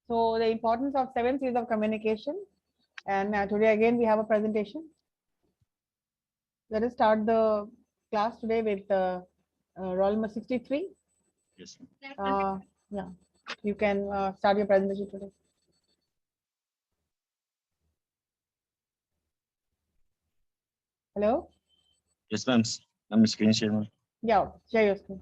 So the importance of 7 C's of communication, and today again we have a presentation. Let us start the class today with roll number 63. Yes. Yeah, you can start your presentation today. Hello? Yes, ma'am. I'm screen share, ma'am. Yeah, share your screen.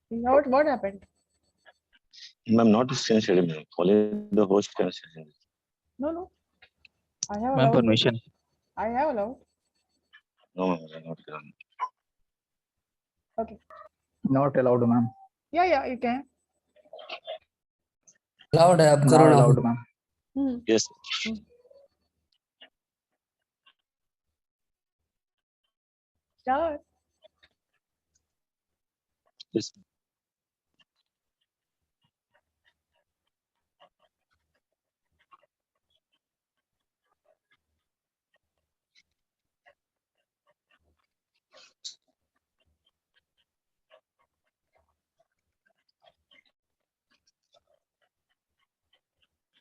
What happened? Ma'am, not screen share, ma'am. Only the host can share. No. I have Ma'am, allowed. permission. I have allowed. No, ma'am, not allowed. Okay. Not allowed, ma'am. Yeah, you can. Allowed है, अब Now करो ना। allowed, ma'am. Yes. Start. Yes.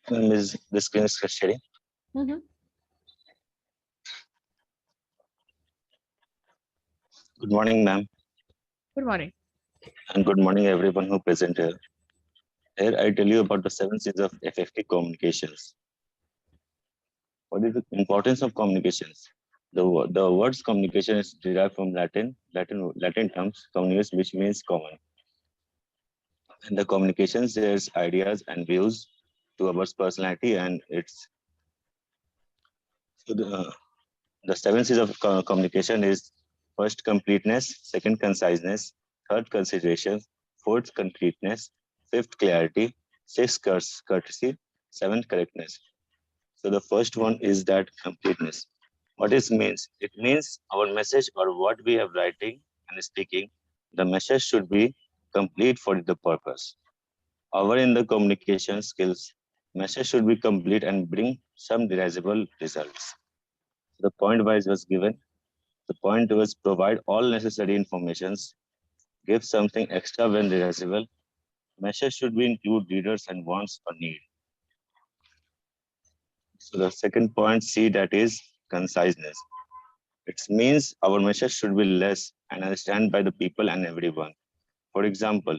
Ma'am, is the screen is sharing? Mm-hmm. Good morning, ma'am, Good morning. and good morning, everyone who present here. Here I tell you about the 7 C's of effective communications. What is the importance of communications? The words communication is derived from Latin terms communis, which means common. And the communication shares ideas and views towards personality and its. So the 7 C's of communication is first completeness, second conciseness, third consideration, fourth concreteness, fifth clarity, sixth courtesy, seventh correctness. So the first one is that completeness. What it means? It means our message or what we have writing and speaking, the message should be complete for the purpose. Our in the communication skills, message should be complete and bring some realizable results. The point wise was given. The point was provide all necessary informations, give something extra when realizable. Message should be include readers and wants or need. So the second point, C, that is conciseness. It means our message should be less and understand by the people and everyone. For example,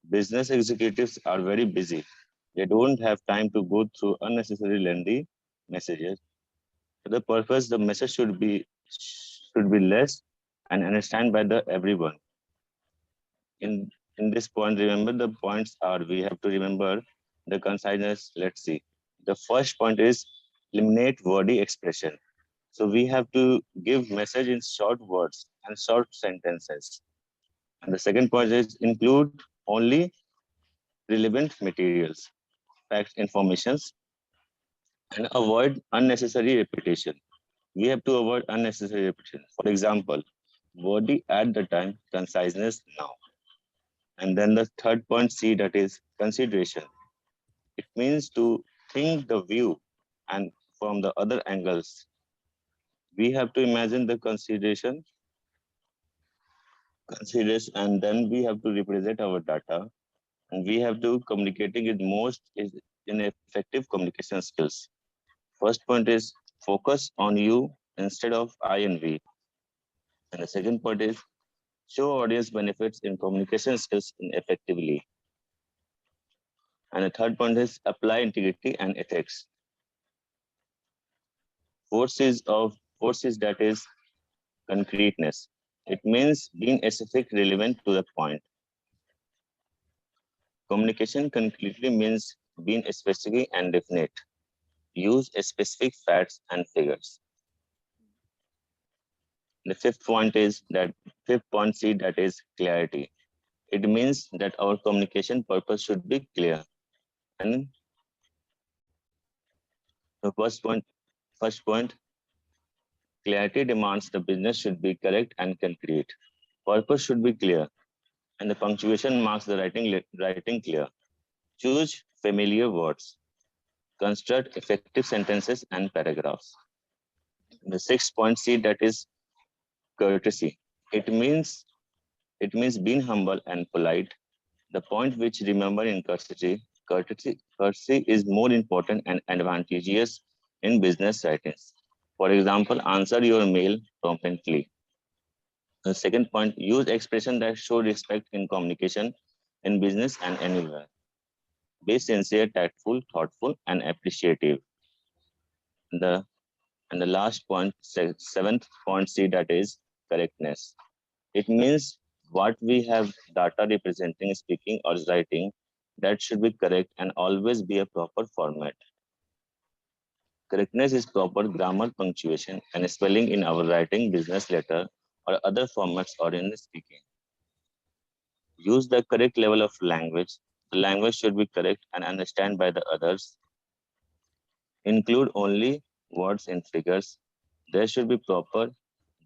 business executives are very busy. They don't have time to go through unnecessary lengthy messages. For the purpose, the message should be less and understand by the everyone. In this point, remember the points are we have to remember the conciseness. Let's see. The first point is eliminate wordy expression. So we have to give message in short words and short sentences. And the second point is include only relevant materials, facts, informations, and avoid unnecessary repetition. We have to avoid unnecessary repetition. For example, wordy at the time, conciseness now. And then the third point, C, that is consideration. It means to think the view and from the other angles. We have to imagine the consideration, and then we have to represent our data, and we have to communicating it most is in effective communication skills. First point is focus on you instead of I and we. And the second point is show audience benefits in communication skills effectively. And the third point is apply integrity and ethics. Fourth is that is concreteness. It means being specific, relevant to the point. Communication concretely means being specific and definite. Use specific facts and figures. The fifth point C, that is clarity. It means that our communication purpose should be clear. And the first point, clarity demands the business should be correct and concrete. Purpose should be clear. and the punctuation marks the writing clear. Choose familiar words. Construct effective sentences and paragraphs. The 6.C, that is courtesy. It means being humble and polite. The point which remember in courtesy is more important and advantageous in business settings. For example, answer your mail promptly. The second point, use expression that show respect in communication in business and anywhere. Be sincere, tactful, thoughtful, and appreciative. The and the last point, seventh point C, that is correctness. It means what we have data representing, speaking or writing, that should be correct and always be a proper format. Correctness is proper grammar, punctuation, and spelling in our writing, business letter, or other formats or in speaking. Use the correct level of language. The language should be correct and understand by the others. Include only words and figures. There should be proper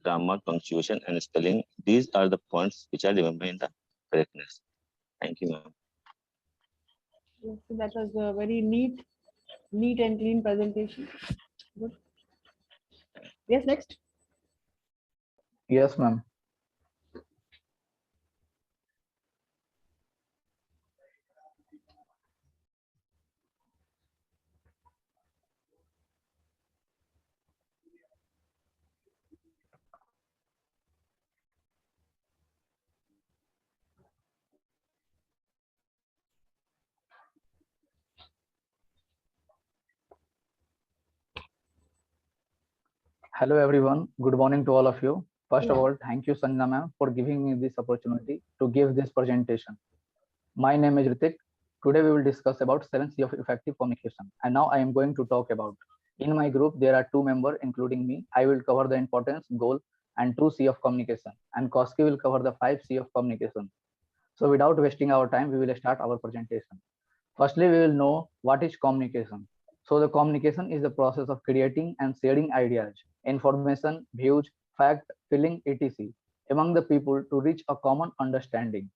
grammar, punctuation, and spelling. These are the points which are remembered in the correctness. Thank you, ma'am. Yes, so that was a very neat and clean presentation. Good. Yes, next. Yes, ma'am. Hello, everyone. Good morning to all of you. First of all, thank you, Sanjana ma'am, for giving me this opportunity to give this presentation. My name is Ritik. Today we will discuss about 7C of effective communication. And now I am going to talk about. In my group, there are 2 members, including me. I will cover the importance, goal, and 2C of communication. And Koski will cover the 5C of communication. So without wasting our time, we will start our presentation. Firstly, we will know what is communication. So the communication is the process of creating and sharing ideas, information, views, fact, feeling, etc. among the people to reach a common understanding.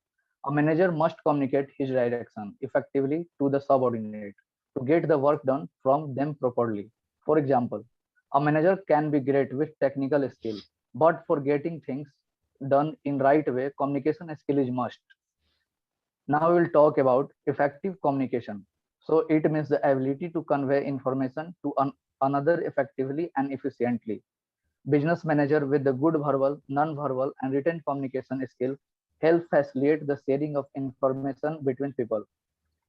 A manager must communicate his direction effectively to the subordinate to get the work done from them properly. For example, a manager can be great with technical skill, but for getting things done in right way, communication skill is must. Now we will talk about effective communication. So it means the ability to convey information to another effectively and efficiently. Business manager with the good verbal, non-verbal, and written communication skill help facilitate the sharing of information between people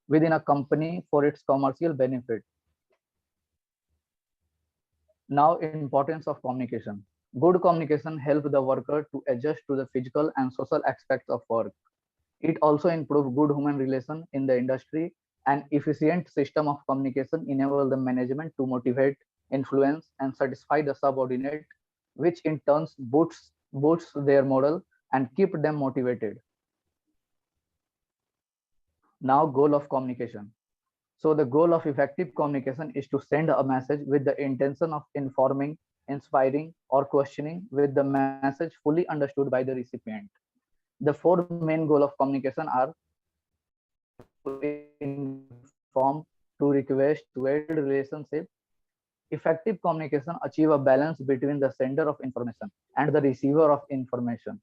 within a company for its commercial benefit. Now, importance of communication. Good communication helps the worker to adjust to the physical and social aspects of work. It also improves good human relation in the industry. An efficient system of communication enable the management to motivate, influence, and satisfy the subordinate, which in turn boosts their morale and keep them motivated. Now, goal of communication. So the goal of effective communication is to send a message with the intention of informing, inspiring, or questioning with the message fully understood by the recipient. The 4 main goals of communication are to inform, to request, to build relationship. Effective communication achieve a balance between the sender of information and the receiver of information.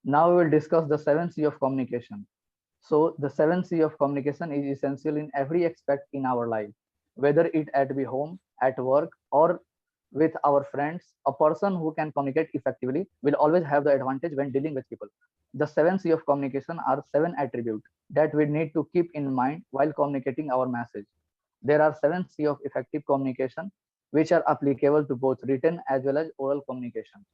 Now we will discuss the 7C of communication. So the 7C of communication is essential in every aspect in our life, whether it at be home, at work, or with our friends. A person who can communicate effectively will always have the advantage when dealing with people. The 7C of communication are 7 attributes that we need to keep in mind while communicating our message. There are 7C of effective communication, which are applicable to both written as well as oral communication.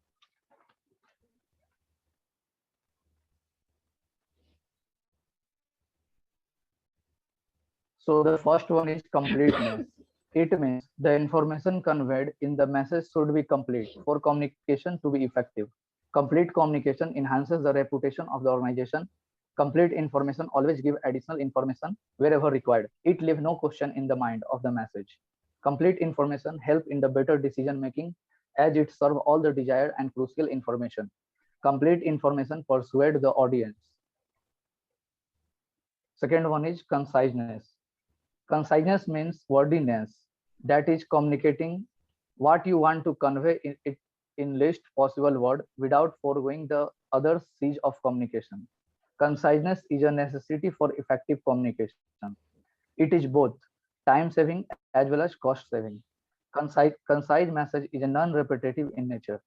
So the first one is completeness. It means the information conveyed in the message should be complete for communication to be effective. Complete communication enhances the reputation of the organization. Complete information always give additional information wherever required. It leaves no question in the mind of the message. Complete information help in the better decision making as it serve all the desired and crucial information. complete information, persuade the audience. Second one is conciseness. Conciseness means wordiness, that is communicating what you want to convey in least possible word without foregoing the other siege of communication. Conciseness is a necessity for effective communication. It is both time saving as well as cost saving. Concise message is non-repetitive in nature.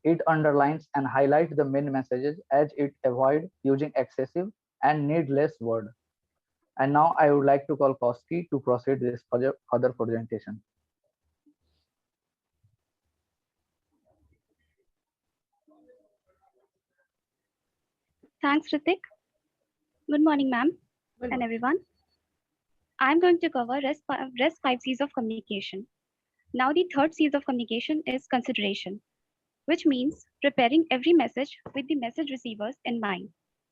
It underlines and highlights the main messages as it avoids using excessive and needless word. And now I would like to call Koski to proceed this further presentation. Thanks, Ritik. Good morning, ma'am, and everyone. I'm going to cover rest 5 C's of communication. Now, the third C of communication is consideration, which means preparing every message with the message receivers in mind.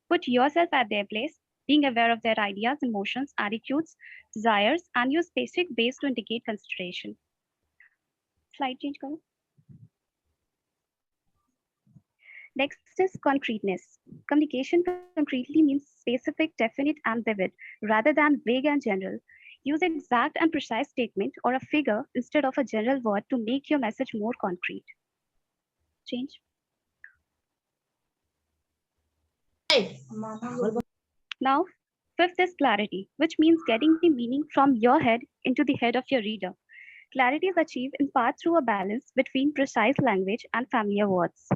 Put yourself at their place, being aware of their ideas, emotions, attitudes, desires, and use specific ways to indicate consideration. Slide change color. Next is concreteness. Communication concretely means specific, definite, and vivid, rather than vague and general. Use exact and precise statement or a figure instead of a general word to make your message more concrete. Change. Now, fifth is clarity, which means getting the meaning from your head into the head of your reader. Clarity is achieved in part through a balance between precise language and familiar words.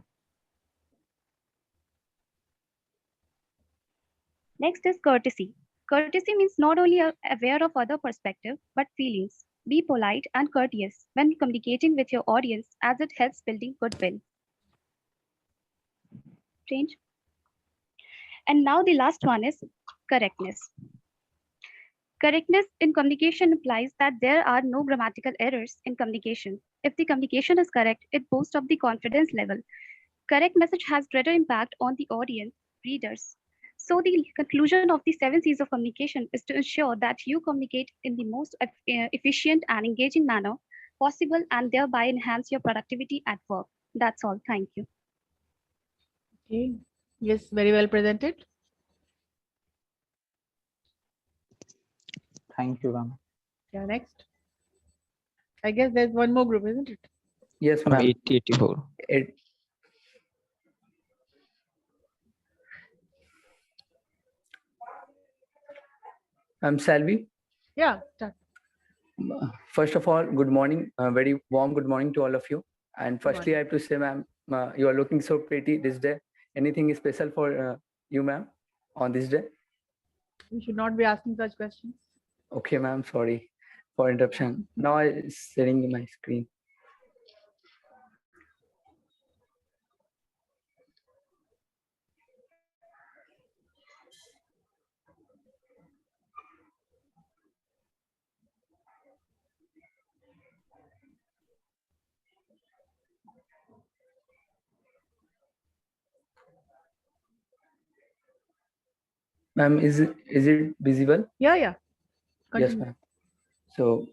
Next is courtesy. Courtesy means not only aware of other perspective, but feelings. Be polite and courteous when communicating with your audience as it helps building goodwill. Change. And now the last one is correctness. Correctness in communication implies that there are no grammatical errors in communication. If the communication is correct, it boosts up the confidence level. Correct message has greater impact on the audience, readers. So the conclusion of the 7 C's of communication is to ensure that you communicate in the most efficient and engaging manner possible and thereby enhance your productivity at work. That's all. Thank you. Okay. Yes, very well presented. Thank you, ma'am. Yeah, next. I guess there's one more group, isn't it? Yes, From ma'am. 8084. I'm Salvi. Yeah, start. First of all, good morning. Very warm good morning to all of you. And firstly, I have to say, ma'am, you are looking so pretty this day. Anything special for you, ma'am, on this day? We should not be asking such questions. Okay, ma'am. Sorry for interruption. Now I'm sharing my screen. Ma'am, is it visible? Yeah, yeah. Yes, Continue. ma'am. So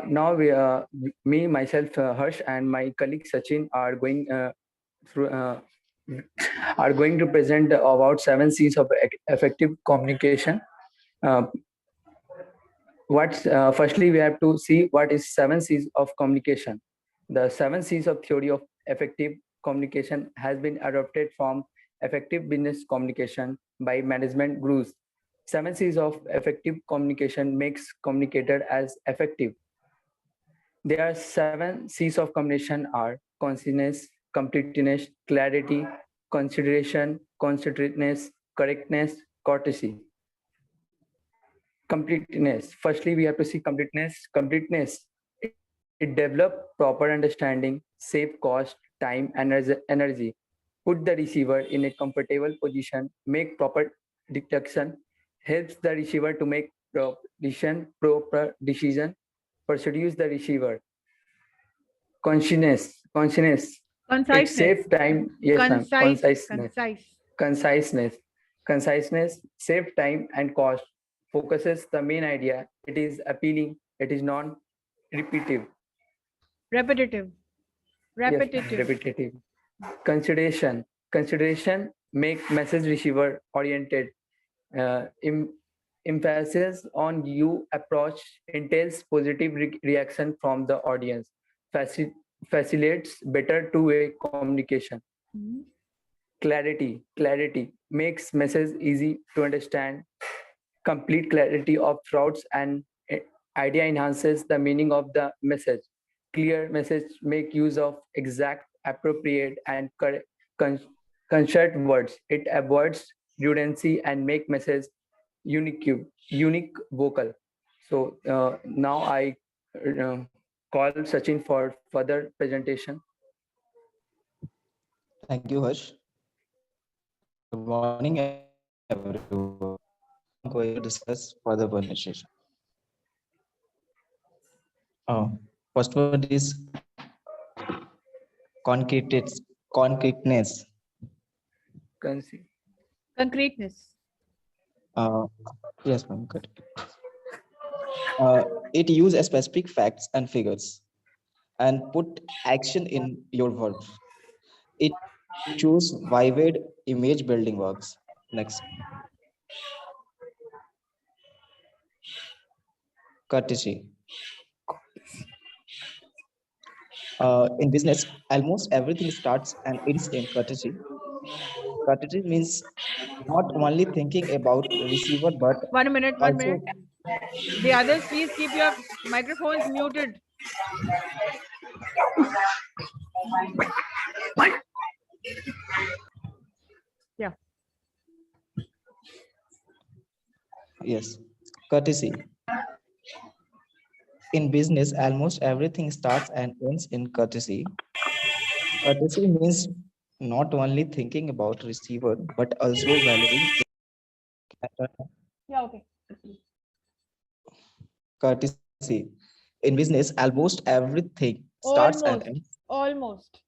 now me, myself, Harsh, and my colleague Sachin are going through are going to present about 7 C's of effective communication. Firstly, we have to see what is 7 C's of communication. The 7 C's of theory of effective communication has been adopted from effective business communication by management gurus. 7 C's of effective communication makes communicator as effective. There are 7 C's of communication are conciseness, completeness, clarity, consideration, considerateness, correctness, courtesy. Completeness. Firstly, we have to see completeness. Completeness. It develop proper understanding, save cost, time, and energy. Put the receiver in a comfortable position, make proper deduction, helps the receiver to make proper decision, persuades the receiver. Consciousness. It save time. Yes, ma'am. Conciseness save time and cost. Focuses the main idea. It is appealing. It is non-repetitive. Repetitive. Yes, repetitive. Consideration. Consideration make message receiver oriented. Emphasis on you approach entails positive reaction from the audience, facilitates better two-way communication. Clarity makes message easy to understand. Complete clarity of thoughts and idea enhances the meaning of the message. Clear message make use of exact, appropriate, and concise words. It avoids redundancy and make message unique vocal. So now I call Sachin for further presentation. Thank you, Harsh. Good morning, everyone. I'm going to discuss further presentation. First word is concreteness. Concreteness. Yes, ma'am. Good. It uses specific facts and figures and put action in your words. It choose vivid image building works. Next. Courtesy. In business, almost everything starts and ends in courtesy. Courtesy means not only thinking about receiver but 1 minute, 1 minute. also. The others, please keep your microphones muted. Yeah. Yes, courtesy. In business, almost everything starts and ends in courtesy. Courtesy means not only thinking about receiver but also valuing Yeah, okay. courtesy. In business, almost everything starts and ends. Almost.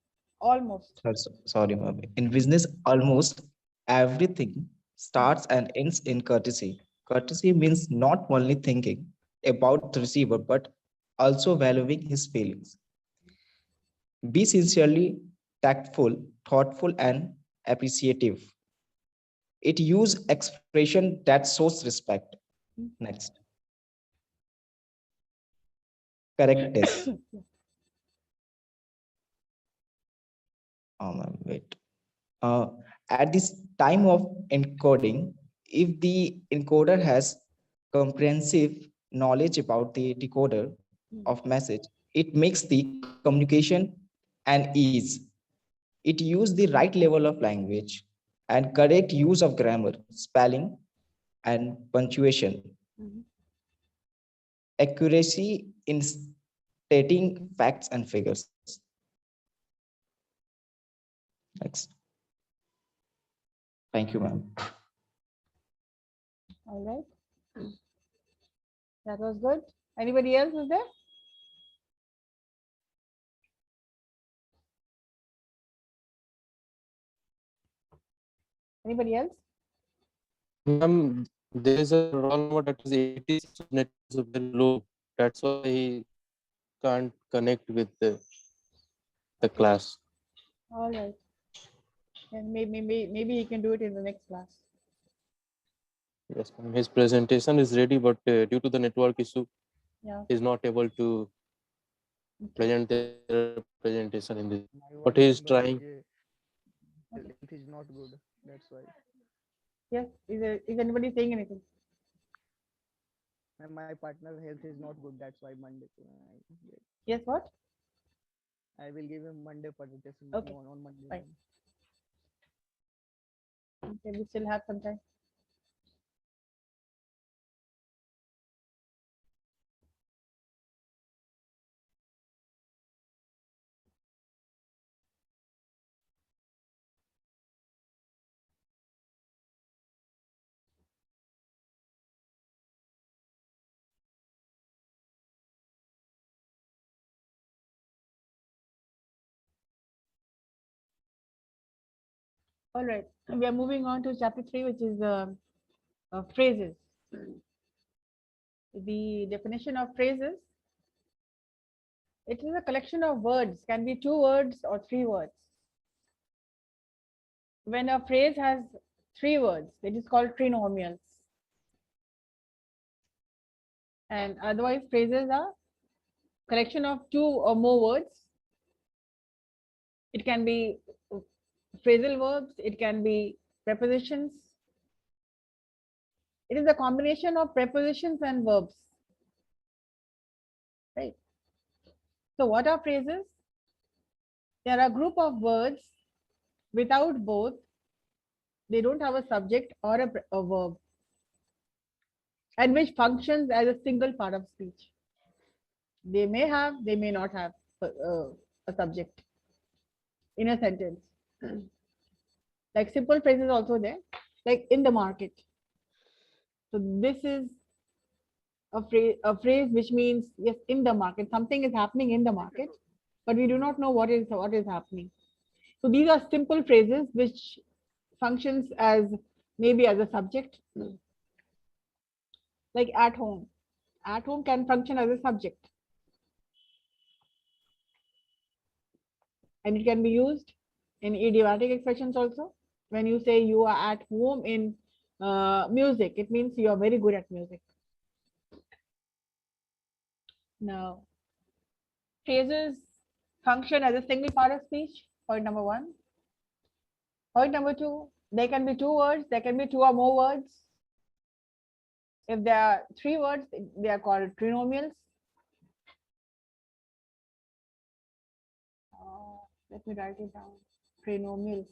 Sorry, ma'am. In business, almost everything starts and ends in courtesy. Courtesy means not only thinking about the receiver but also valuing his feelings. Be sincerely tactful, thoughtful, and appreciative. It use expression that shows respect. Next. Correctness. Wait. At this time of encoding, if the encoder has comprehensive knowledge about the decoder of message, it makes the communication an ease. It use the right level of language and correct use of grammar, spelling, and punctuation. Accuracy in stating facts and figures. Next. Thank you, ma'am. All right. That was good. Anybody else was there? Anybody else? Ma'am, there is a roll number that is 86, net is very low. That's why he can't connect with the class. All right. And maybe he can do it in the next class. Yes, ma'am. His presentation is ready, but due to the network issue, he's not able to present the presentation in this. But he is trying. Health is not good. That's why. Yes. Is anybody saying anything? And my partner's health is not good. That's why Monday. Yes. What? I will give him Monday presentation Okay. on Monday. Fine. Okay, we still have some time. All right. We are moving on to chapter 3, which is phrases. The definition of phrases. It is a collection of words, can be 2 words or 3 words, when a phrase has 3 words, it is called trinomials. And otherwise, phrases are collection of 2 or more words. It can be phrasal verbs, it can be prepositions. It is a combination of prepositions and verbs. Right? So what are phrases? They are a group of words without both. They don't have a subject or a verb, and which functions as a single part of speech. They may have, they may not have a subject in a sentence. Like simple phrases also there, like in the market. So this is a phrase which means, yes, in the market, something is happening in the market, but we do not know what is happening. So these are simple phrases which functions as maybe as a subject, like at home. At home can function as a subject, and it can be used in idiomatic expressions also. When you say you are at home in music, it means you are very good at music. Now, phrases function as a single part of speech. Point number 1. Point number 2, there can be 2 words, there can be 2 or more words. If there are 3 words, they are called trinomials. Let me write it down. Trinomials.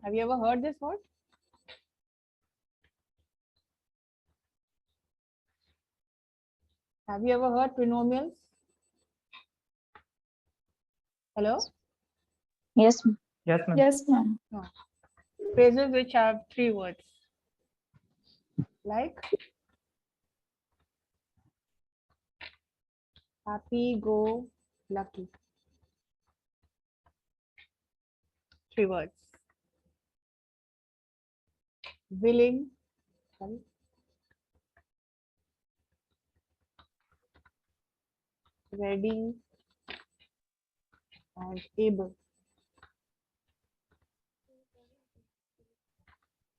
Have you ever heard this word? Have you ever heard trinomials? Hello? Yes. Yes, ma'am. Yes, ma'am. No. Phrases which have 3 words, like happy, go, lucky. 3 words. Willing, sorry. Ready and able.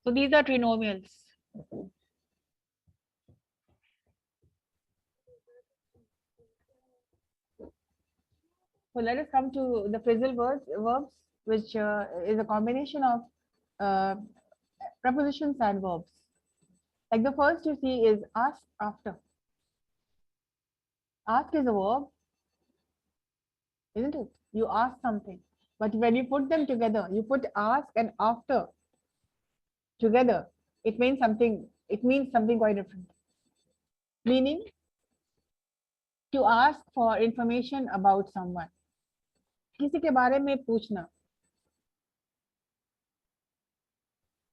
So these are trinomials. So let us come to the phrasal verbs, which is a combination of prepositions and verbs. Like the first you see is ask after. Ask is a verb, isn't it? You ask something, but when you put them together, you put ask and after together, it means something. It means something quite different. Meaning, to ask for information about someone. किसी के बारे में पूछना.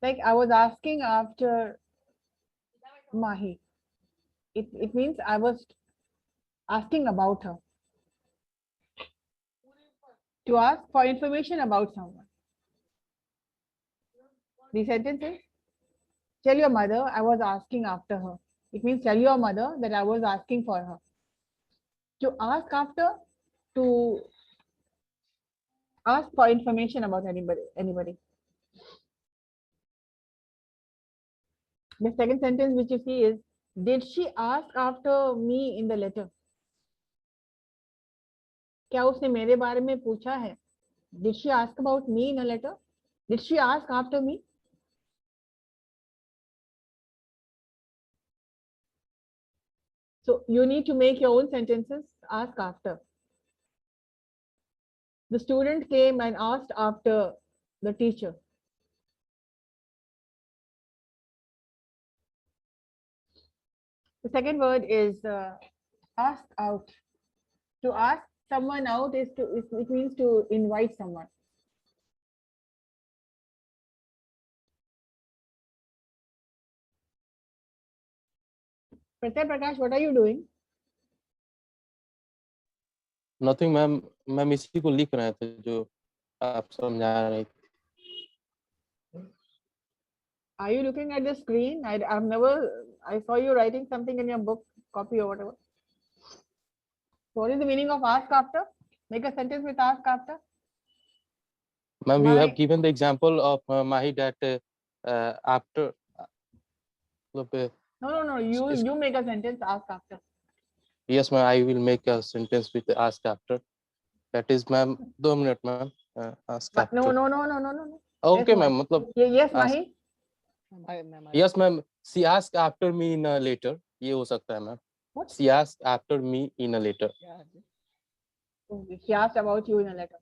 Like I was asking after Mahi. It means I was asking about her. To ask for information about someone. The sentence is, tell your mother I was asking after her. It means tell your mother that I was asking for her. To ask after, to ask for information about anybody. The second sentence which you see is, did she ask after me in the letter? क्या उसने मेरे बारे में पूछा है? Did she ask about me in a letter? Did she ask after me? So you need to make your own sentences. Ask after. The student came and asked after the teacher. The second word is ask out. To ask someone out it means to invite someone. Prakash, what are you doing? Nothing, ma'am. Ma'am इसी को लिख रहे थे जो आप समझा रहे थे. Are you looking at the screen? I've never I saw you writing something in your book, copy or whatever. What is the meaning of ask after? Make a sentence with ask after. Ma'am, you have given the example of Mahi that after. No. You make a sentence, ask after. Yes, ma'am. I will make a sentence with ask after. That is, ma'am. 2 minutes, ma'am. Ask after. No. Okay, ma'am. Yes, Mahi. Yes, ma'am. She asked after me in a letter. ये हो सकता है, ma'am. She asked after me in a letter. She asked about you in a letter.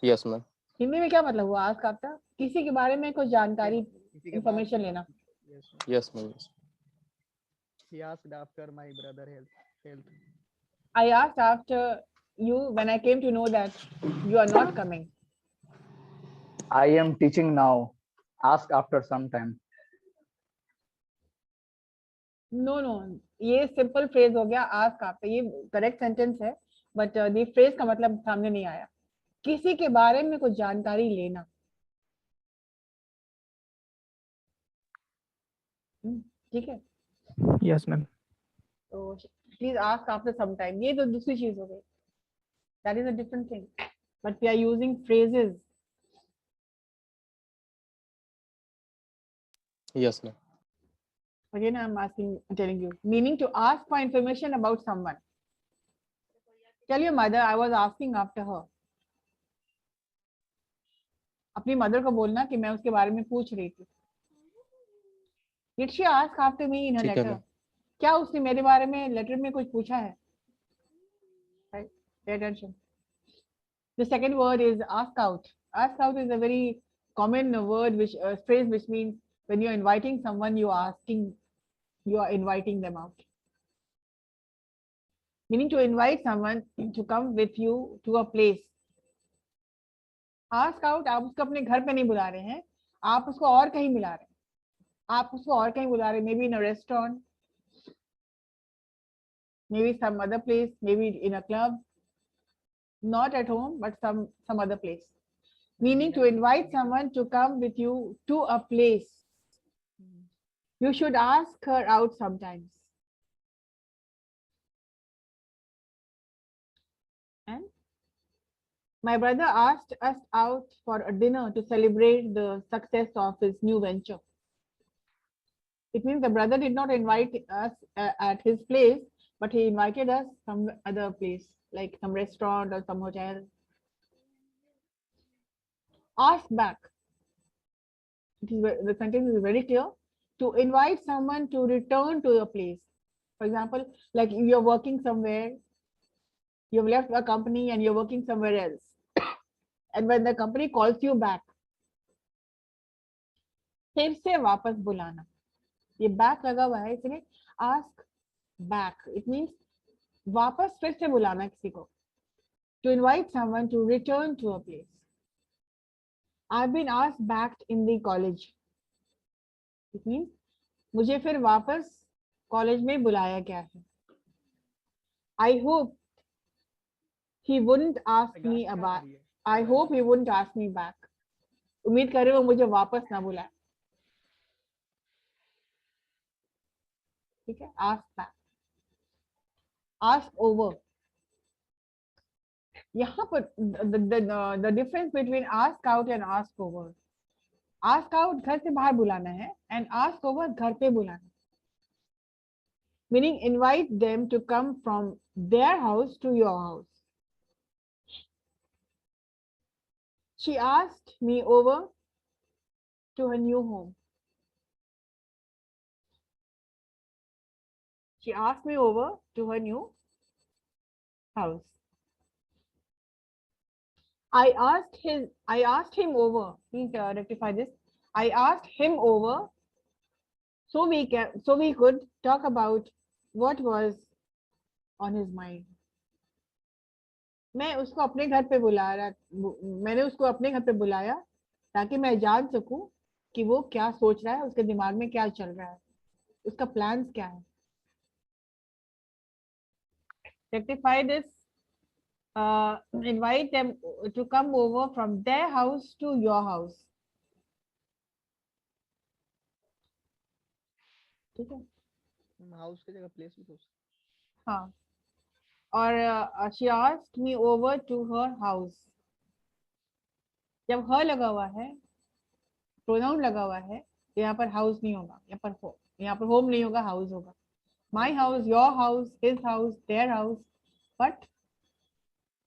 Yes, ma'am. Hindi में क्या मतलब हुआ ask after? किसी के बारे में कुछ जानकारी, information लेना. Yes, ma'am. He asked after my brother health. I asked after you when I came to know that you are not coming. I am teaching now. Ask after some time. No. ये simple phrase हो गया ask after. ये correct sentence है, but the phrase का मतलब सामने नहीं आया. किसी के बारे में कुछ जानकारी लेना. ठीक है? Yes, ma'am. So please ask after some time. ये तो दूसरी चीज हो गई. That is a different thing. But we are using phrases. Yes, ma'am. Again, I'm telling you. Meaning to ask for information about someone. Tell your mother I was asking after her. अपनी mother को बोलना कि मैं उसके बारे में पूछ रही थी. Did she ask after me in her letter? क्या उसने मेरे बारे में लेटर में कुछ पूछा है? Right? Pay attention. The second word is ask out. Ask out is a very common word, phrase which means when you're inviting someone, you are inviting them out. Meaning to invite someone to come with you to a place. Ask out, आप उसको अपने घर पे नहीं बुला रहे हैं, आप उसको और कहीं बुला रहे हैं. आप उसको और कहीं बुला रहे हैं, maybe in a restaurant, maybe some other place, maybe in a club, not at home, but some other place. Meaning to invite someone to come with you to a place. You should ask her out sometimes. And my brother asked us out for a dinner to celebrate the success of his new venture. It means the brother did not invite us at his place, but he invited us some other place, like some restaurant or some hotel. Ask back. The sentence is very clear. To invite someone to return to a place. For example, like if you're working somewhere, you've left a company and you're working somewhere else. And when the company calls you back, फिर से वापस बुलाना. ये back लगा हुआ है इसलिए ask back. It means वापस फिर से बुलाना किसी को. To invite someone to return to a place. I've been asked back in the college. It means मुझे फिर वापस कॉलेज में बुलाया गया है. I hope he wouldn't ask me about. I hope he wouldn't ask me back. उम्मीद कर रहे वो मुझे वापस ना बुलाए. ठीक है? Ask back. Ask over. यहाँ पर the difference between ask out and ask over. Ask out घर से बाहर बुलाना है and ask over घर पे बुलाना. Meaning invite them to come from their house to your house. She asked me over to her new home. She asked me over to her new house. I asked him over. Please rectify this. I asked him over so we could talk about what was on his mind. मैं उसको अपने घर पे मैंने उसको अपने घर पे बुलाया ताकि मैं जान सकूं कि वो क्या सोच रहा है, उसके दिमाग में क्या चल रहा है, उसका प्लान्स क्या है. Rectify this. Invite them to come over from their house to your house. ठीक है? हाउस की जगह प्लेस भी तो हाँ, और she asked me over to her house. जब her लगा हुआ है, प्रोनाउन लगा हुआ है, तो यहाँ पर हाउस नहीं होगा, यहाँ पर होम नहीं होगा, हाउस होगा. My house, your house, his house, their house, but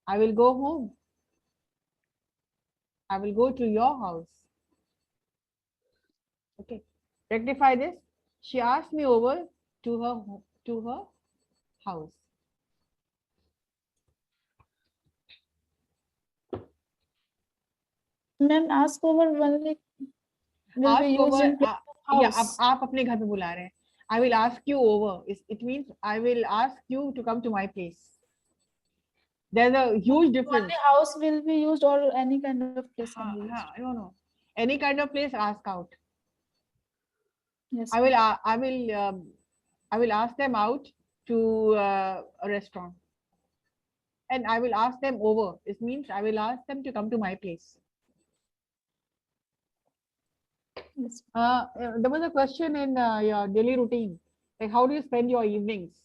I will go home. I will go to your house. Okay, rectify this. She asked me over to her house. Ma'am, ask over only will Ask be used over, in place of yeah, house. आप अपने घर पे बुला रहे हैं. I will ask you over. It means I will ask you to come to my place. There's a huge difference. Only house will be used or any kind of place can be used. No. Any kind of place, ask out. Yes. I will ask them out to a restaurant, and I will ask them over. It means I will ask them to come to my place. Yes. There was a question in your daily routine, like how do you spend your evenings?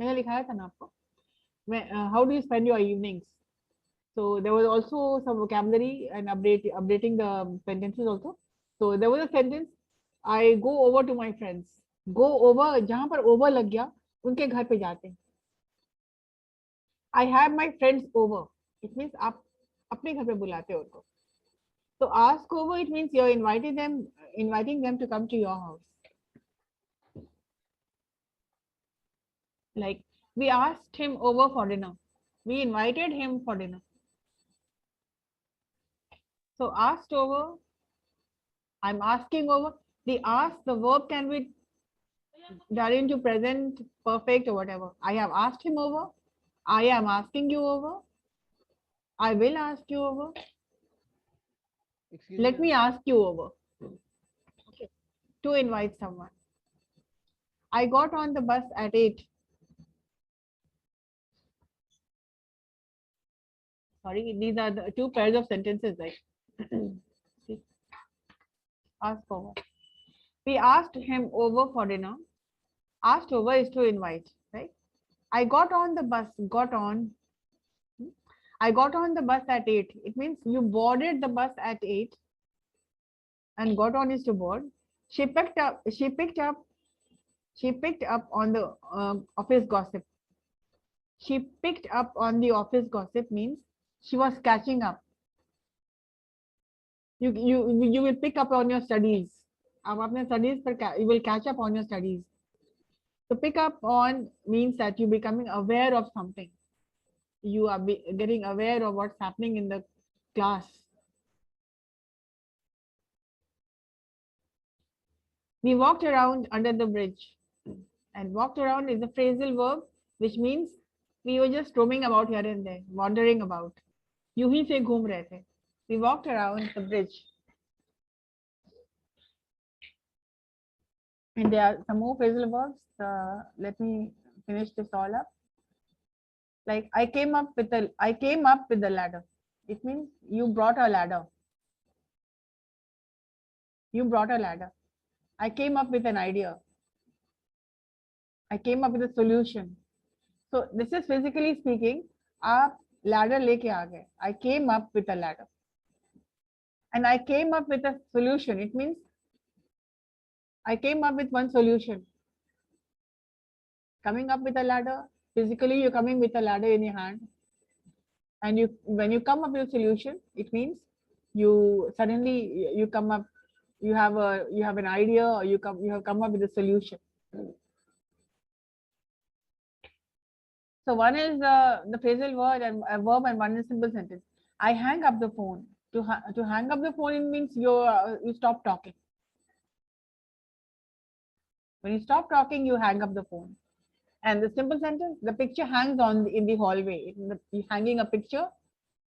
मैंने लिखाया था ना आपको. How do you spend your evenings? So there was also some vocabulary and updating the sentences also. So there was a sentence, I go over to my friends. Go over, जहाँ पर over लग गया, उनके घर पे जाते हैं. I have my friends over. It means आप अपने घर पे बुलाते हो उनको. So ask over, it means you're inviting them to come to your house. Like we asked him over for dinner. We invited him for dinner. So asked over, I'm asking over. The ask, the verb can be done into present perfect or whatever. I have asked him over. I am asking you over. I will ask you over. Let me ask you over. Okay. To invite someone. I got on the bus at 8. Sorry, these are the two pairs of sentences, right? Ask over. We asked him over for dinner. Asked over is to invite, right? I got on the bus, got on. I got on the bus at 8. It means you boarded the bus at 8 and got on is to board. She picked up on the office gossip. She picked up on the office gossip means she was catching up. You will pick up on your studies. आप अपने studies पर you will catch up on your studies. So pick up on means that you becoming aware of something. You are getting aware of what's happening in the class. We walked around under the bridge, and walked around is a phrasal verb, which means we were just roaming about here and there, wandering about. यूं ही से घूम रहे थे. We walked around the bridge. And there are some more phrasal verbs. Let me finish this all up. Like I came up with the ladder. It means you brought a ladder. You brought a ladder. I came up with an idea. I came up with a solution. So this is physically speaking. आप ladder लेके आ गए. I came up with a ladder. And I came up with a solution. It means I came up with one solution. Coming up with a ladder, physically you're coming with a ladder in your hand. And when you come up with a solution, it means you suddenly you come up, you have an idea, or you have come up with a solution. So one is the phrasal word and a verb, and one is simple sentence. I hang up the phone. To hang up the phone, it means you stop talking. When you stop talking, you hang up the phone. And the simple sentence, the picture hangs on in the hallway. Hanging a picture.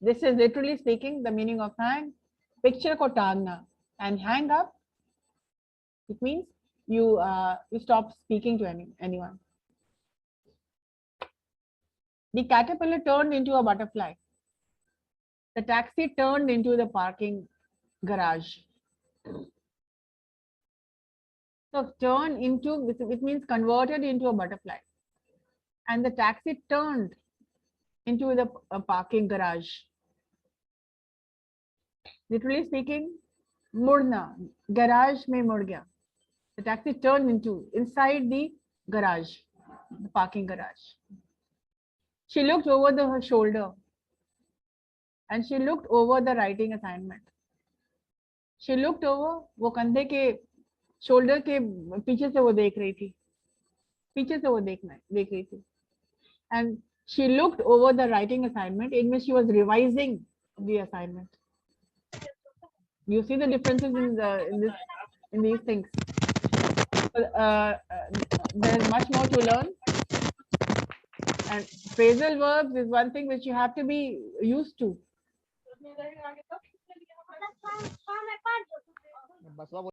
This is literally speaking the meaning of hang. Picture ko tangna. And hang up, it means you stop speaking to anyone. The caterpillar turned into a butterfly. The taxi turned into the parking garage. So turn into, it means converted into a butterfly. And the taxi turned into the parking garage. Literally speaking, mudna, garage mein mud gaya. The taxi turned into inside the garage, the parking garage. She looked over her shoulder and she looked over the writing assignment. She looked over, वो कंधे के shoulder के पीछे से वो देख रही थी, पीछे से वो देख रही थी. And she looked over the writing assignment in which she was revising the assignment. You see the differences in these things. There is much more to learn. And phrasal verbs is one thing which you have to be used to.